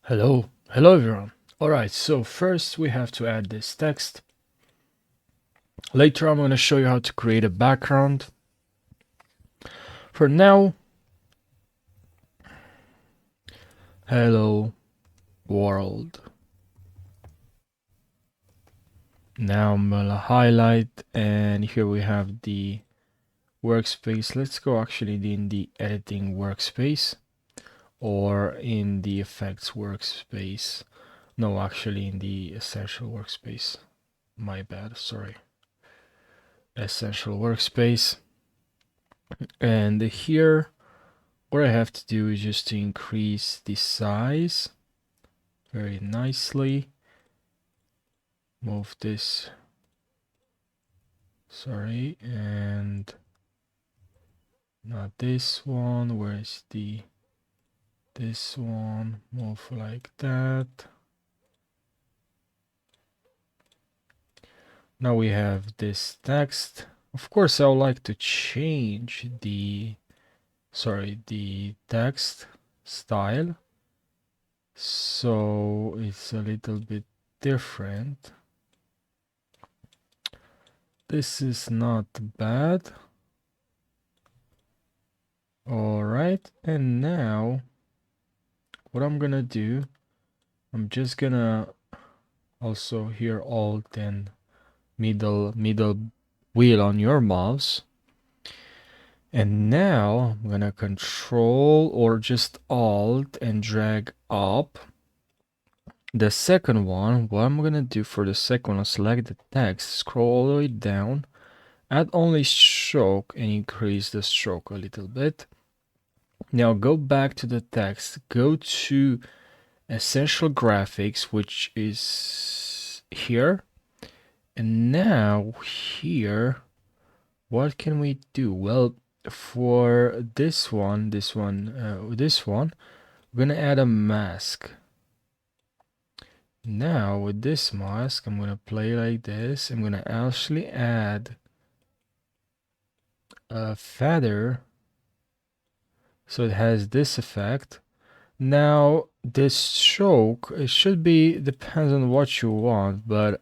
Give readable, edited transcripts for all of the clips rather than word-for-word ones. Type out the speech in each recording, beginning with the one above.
Hello everyone. Alright, so first we have to add this text. Later I'm going to show you how to create a background. For now, hello world. Now I'm going to highlight, and here we have the workspace. Let's go actually in the editing workspace or in the effects workspace. No, actually in the essential workspace. My bad, sorry. Essential workspace. And here what I have to do is just to increase the size very nicely. Move this, sorry, and not this one. Where's this one? Move like that. Now we have this text. Of course, I would like to change the text style, so it's a little bit different. This is not bad. All right, and now what I'm gonna do, I'm just gonna also here alt and middle wheel on your mouse. And now I'm gonna control or just alt and drag up the second one. What I'm gonna do for the second one, select the text, scroll all the way down, add only stroke and increase the stroke a little bit. Now go back to the text, go to essential graphics, which is here. And now here, what can we do? Well, for this one, we're gonna add a mask. Now with this mask, I'm gonna play like this. I'm gonna actually add a feather, so it has this effect. Now this stroke, it should be, depends on what you want, but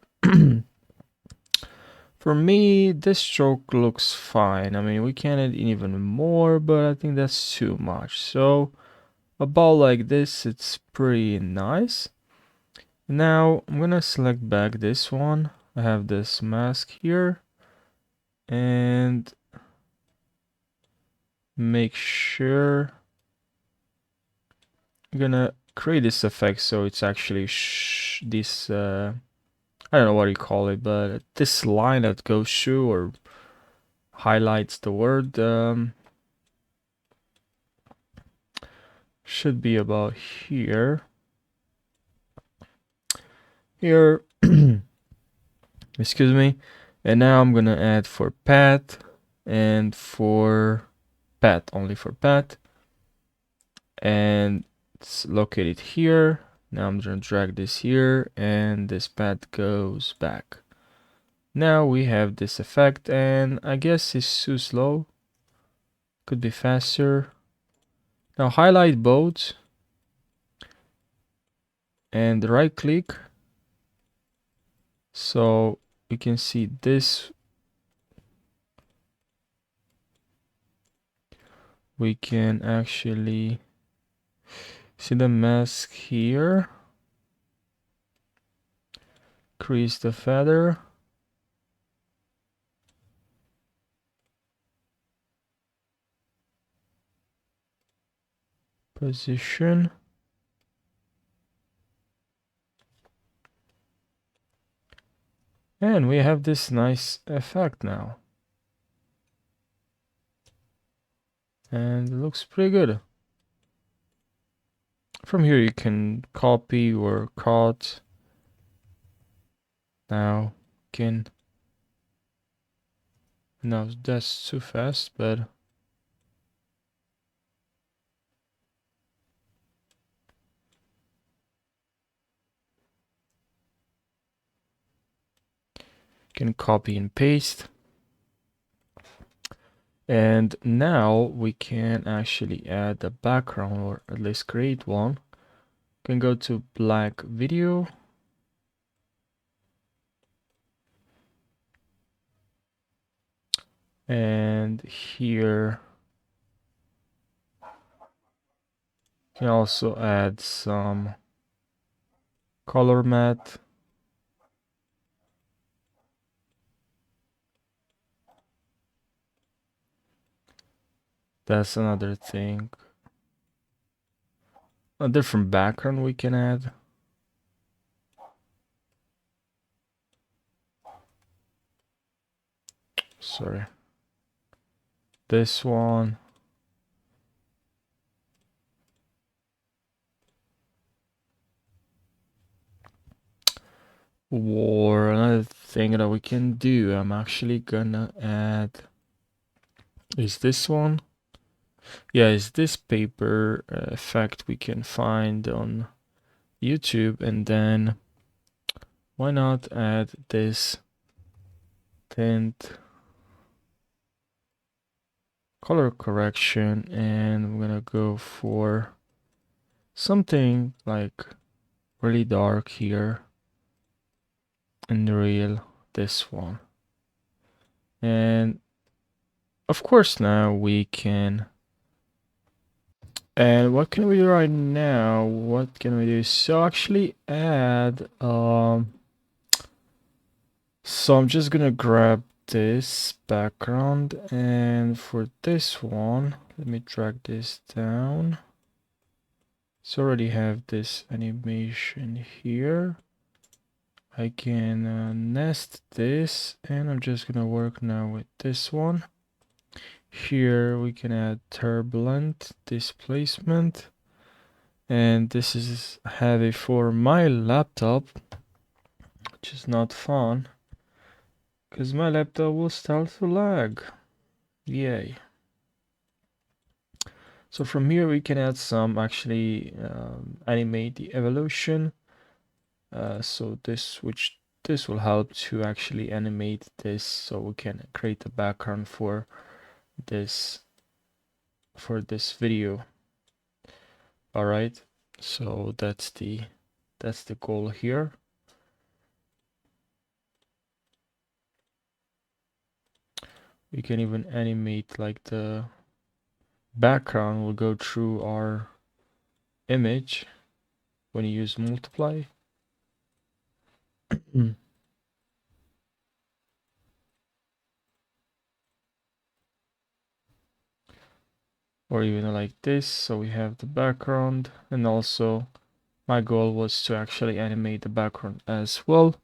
for me, this stroke looks fine. I mean, we can add even more, but I think that's too much. So about like this, it's pretty nice. Now I'm gonna select back this one. I have this mask here, and make sure I'm gonna create this effect so it's actually this I don't know what you call it, but this line that goes through or highlights the word should be about here. Here, excuse me. And now I'm gonna add for pet and for pet, only for pet. And it's located here. Now I'm gonna drag this here, and this pet goes back. Now we have this effect, and I guess it's too slow. Could be faster. Now highlight both and right click, so we can see this. We can actually see the mask here. Increase the feather. Position. And we have this nice effect now. And it looks pretty good. From here you can copy or cut. Now can, no, that's too fast, but can copy and paste. And now we can actually add the background, or at least create one. Can go to black video. And here you can also add some color matte. That's another thing. A different background we can add. Sorry. This one. Or another thing that we can do, I'm actually gonna add, is this one. Yeah, is this paper effect we can find on YouTube, and then why not add this tint color correction, and I'm gonna go for something like really dark here and real this one. And of course now we can, and what can we do right now? What can we do? So actually add so I'm just gonna grab this background, and for this one let me drag this down. So I already have this animation here. I can nest this, and I'm just gonna work now with this one. Here we can add turbulent displacement, and this is heavy for my laptop, which is not fun because my laptop will start to lag. Yay. So from here we can add some, actually animate the evolution. So this will help to actually animate this, so we can create a background for this video. All right, so that's the goal here. We can even animate like the background will go through our image when you use multiply. Or even like this, so we have the background, and also my goal was to actually animate the background as well.